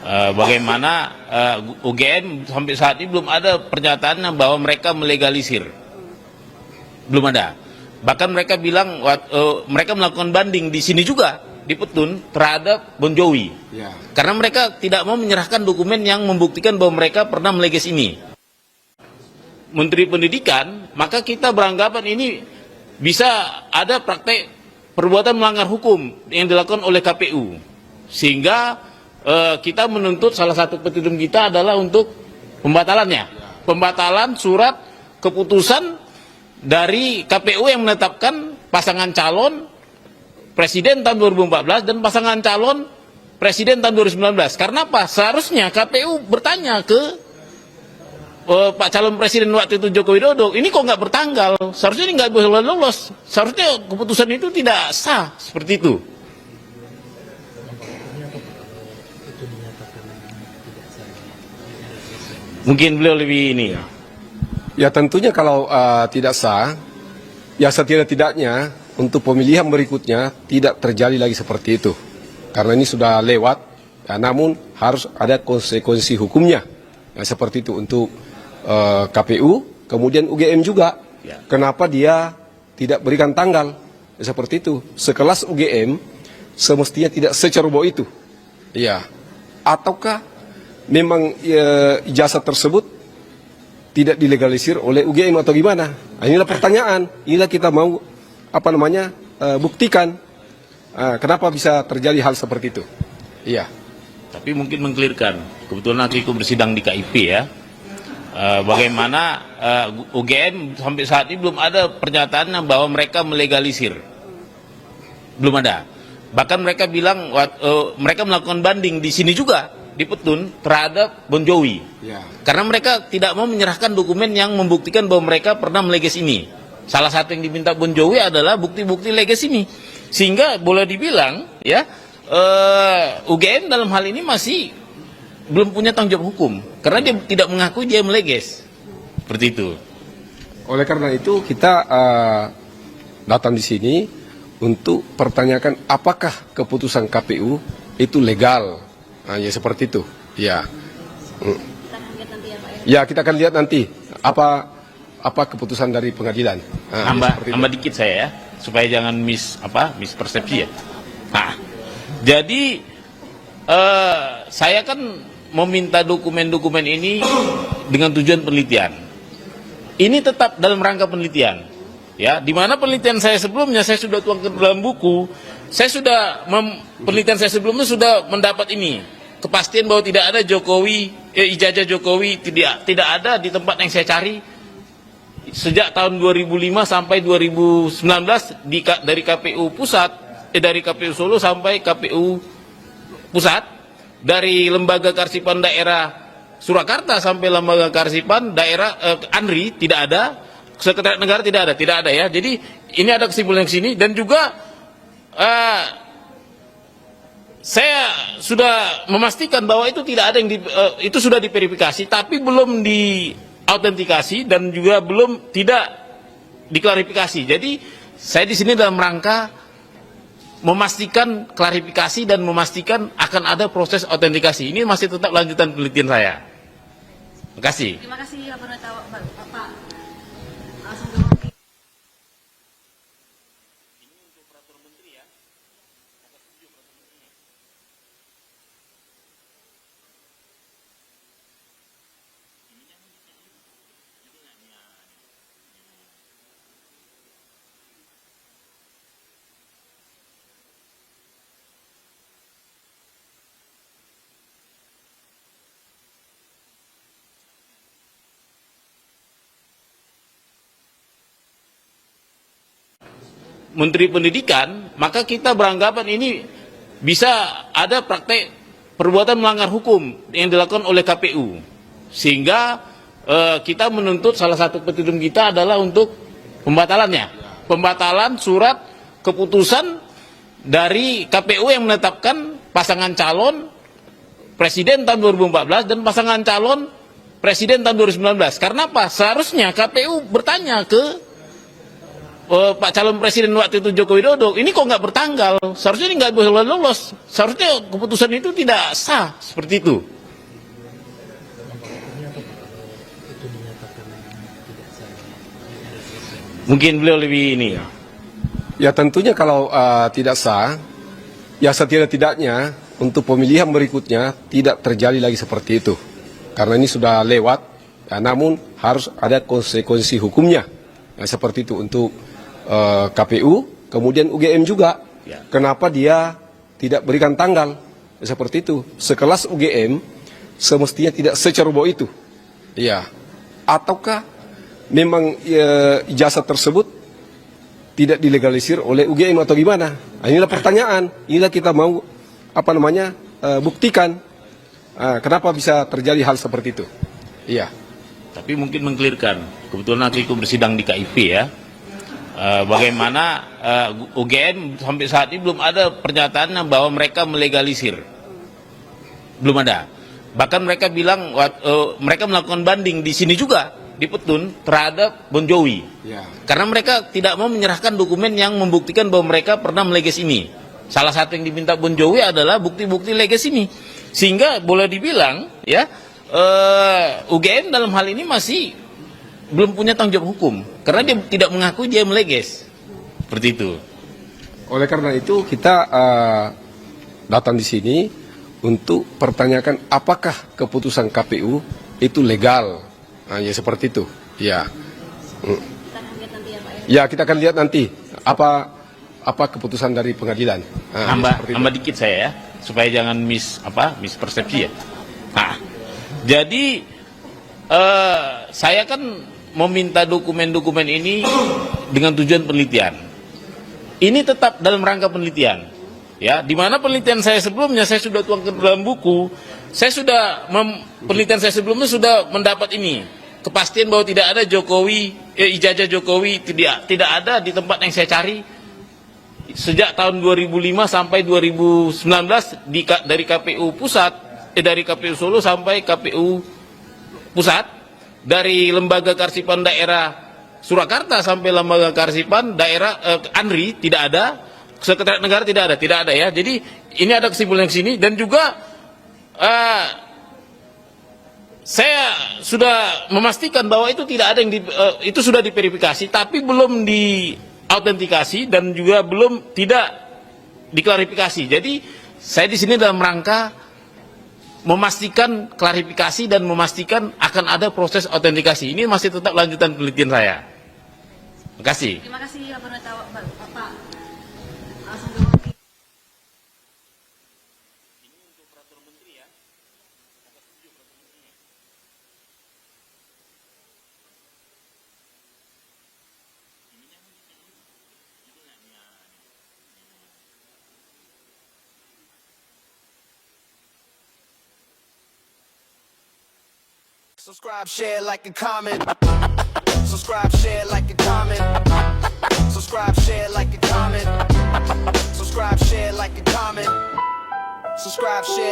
bagaimana UGM sampai saat ini belum ada pernyataan bahwa mereka melegalisir, belum ada. Bahkan mereka bilang mereka melakukan banding di sini juga di Petun terhadap Bon Jovi, karena mereka tidak mau menyerahkan dokumen yang membuktikan bahwa mereka pernah meleges ini. Menteri Pendidikan, maka kita beranggapan ini bisa ada praktek perbuatan melanggar hukum yang dilakukan oleh KPU, sehingga kita menuntut salah satu petitum kita adalah untuk pembatalannya, pembatalan surat keputusan dari KPU yang menetapkan pasangan calon presiden tahun 2014 dan pasangan calon presiden tahun 2019. Karena apa? Seharusnya KPU bertanya ke Pak calon presiden waktu itu Joko Widodo, ini kok nggak bertanggal? Seharusnya ini nggak boleh lolos. Seharusnya keputusan itu tidak sah seperti itu. Mungkin beliau lebih ini. Ya tentunya kalau tidak sah, ya setidak-tidaknya untuk pemilihan berikutnya tidak terjadi lagi seperti itu. Karena ini sudah lewat, ya, namun harus ada konsekuensi hukumnya. Ya, seperti itu untuk KPU, kemudian UGM juga. Ya. Kenapa dia tidak berikan tanggal? Ya, seperti itu. Sekelas UGM semestinya tidak seceroboh itu. Ya. Ataukah memang ijazah tersebut tidak dilegalisir oleh UGM atau gimana? Nah, inilah pertanyaan. Inilah kita mau buktikan kenapa bisa terjadi hal seperti itu. Iya. Tapi mungkin mengklirkan. Kebetulan aku ikut bersidang di KIP ya. Bagaimana UGM sampai saat ini belum ada pernyataan bahwa mereka melegalisir. Belum ada. Bahkan mereka bilang mereka melakukan banding di sini juga di Petun terhadap Bon Jovi, karena mereka tidak mau menyerahkan dokumen yang membuktikan bahwa mereka pernah meleges ini. Salah satu yang diminta Bon Jovi adalah bukti-bukti leges ini, sehingga boleh dibilang ya UGM dalam hal ini masih belum punya tanggung jawab hukum karena dia tidak mengakui dia meleges, seperti itu. Oleh karena itu kita datang di sini untuk pertanyakan apakah keputusan KPU itu legal. Nah, ya seperti itu. Ya. Kita akan lihat nanti ya Pak. Ya, kita akan lihat nanti apa keputusan dari pengadilan. Nah, Tambah dikit saya ya, supaya jangan mispersepsi ya. Nah, jadi saya kan meminta dokumen-dokumen ini dengan tujuan penelitian. Ini tetap dalam rangka penelitian. Ya, di mana penelitian saya sebelumnya saya sudah tuangkan dalam buku. Saya sudah penelitian saya sebelumnya sudah mendapat ini kepastian bahwa tidak ada ijazah Jokowi tidak ada di tempat yang saya cari sejak tahun 2005 sampai 2019 dari KPU pusat dari KPU Solo sampai KPU pusat, dari lembaga kearsipan daerah Surakarta sampai lembaga kearsipan daerah Andri tidak ada, sekretariat negara tidak ada ya. Jadi ini ada kesimpulan di sini dan juga saya sudah memastikan bahwa itu tidak ada yang itu sudah diverifikasi tapi belum diautentikasi dan juga tidak diklarifikasi. Jadi saya di sini dalam rangka memastikan klarifikasi dan memastikan akan ada proses autentikasi. Ini masih tetap lanjutan penelitian saya. Terima kasih. Terima kasih Bapak. Langsung ke Menteri Pendidikan, maka kita beranggapan ini bisa ada praktek perbuatan melanggar hukum yang dilakukan oleh KPU, sehingga kita menuntut salah satu petitum kita adalah untuk pembatalannya, pembatalan surat keputusan dari KPU yang menetapkan pasangan calon presiden tahun 2014 dan pasangan calon presiden tahun 2019. Karena apa? Seharusnya KPU bertanya ke Pak calon presiden waktu itu Joko Widodo, ini kok nggak bertanggal? Seharusnya ini nggak boleh lolos. Seharusnya keputusan itu tidak sah seperti itu. Mungkin beliau lebih ini. Ya tentunya kalau tidak sah, ya setidak-tidaknya untuk pemilihan berikutnya tidak terjadi lagi seperti itu. Karena ini sudah lewat, ya, namun harus ada konsekuensi hukumnya. Ya, seperti itu untuk KPU, kemudian UGM juga. Ya. Kenapa dia tidak berikan tanggal? Ya, seperti itu. Sekelas UGM semestinya tidak seceroboh itu. Ya. Ataukah memang ijazah tersebut tidak dilegalisir oleh UGM atau gimana? Nah, inilah pertanyaan. Inilah kita mau buktikan. Kenapa bisa terjadi hal seperti itu? Iya. Tapi mungkin mengklirkan. Kebetulan aku ikut bersidang di KIP ya. Bagaimana UGM sampai saat ini belum ada pernyataannya bahwa mereka melegalisir. Belum ada. Bahkan mereka bilang mereka melakukan banding di sini juga, di Petun, terhadap Bon Jovi. Ya. Karena mereka tidak mau menyerahkan dokumen yang membuktikan bahwa mereka pernah meleges ini. Salah satu yang diminta Bon Jovi adalah bukti-bukti leges ini. Sehingga boleh dibilang ya UGM dalam hal ini masih belum punya tanggung jawab hukum. Karena dia tidak mengakui dia meleges. Seperti itu. Oleh karena itu kita datang di sini untuk pertanyakan apakah keputusan KPU itu legal. Nah, ya seperti itu. Ya. Kita akan lihat nanti ya Pak ya. Ya, kita akan lihat nanti apa keputusan dari pengadilan. Nah, Tambah dikit saya ya, supaya jangan mispersepsi ya. Nah, jadi saya kan meminta dokumen-dokumen ini dengan tujuan penelitian. Ini tetap dalam rangka penelitian. Ya, di mana penelitian saya sebelumnya saya sudah tuangkan dalam buku. Saya sudah penelitian saya sebelumnya sudah mendapat ini kepastian bahwa tidak ada ijazah Jokowi tidak ada di tempat yang saya cari sejak tahun 2005 sampai 2019 dari KPU pusat dari KPU Solo sampai KPU pusat, dari lembaga kearsipan daerah Surakarta sampai lembaga kearsipan daerah ANRI tidak ada, sekretariat negara tidak ada ya. Jadi ini ada kesimpulan di sini dan juga saya sudah memastikan bahwa itu tidak ada yang itu sudah diverifikasi tapi belum diautentikasi dan juga tidak diklarifikasi. Jadi saya di sini dalam rangka memastikan klarifikasi dan memastikan akan ada proses autentikasi. Ini masih tetap lanjutan penelitian saya. Terima kasih. Terima kasih ya Bapak. Langsung jawab. Subscribe, share, like, and comment. Subscribe, share, like, and comment. Subscribe, share, like, and comment. Subscribe, share, like, and comment. Subscribe, share.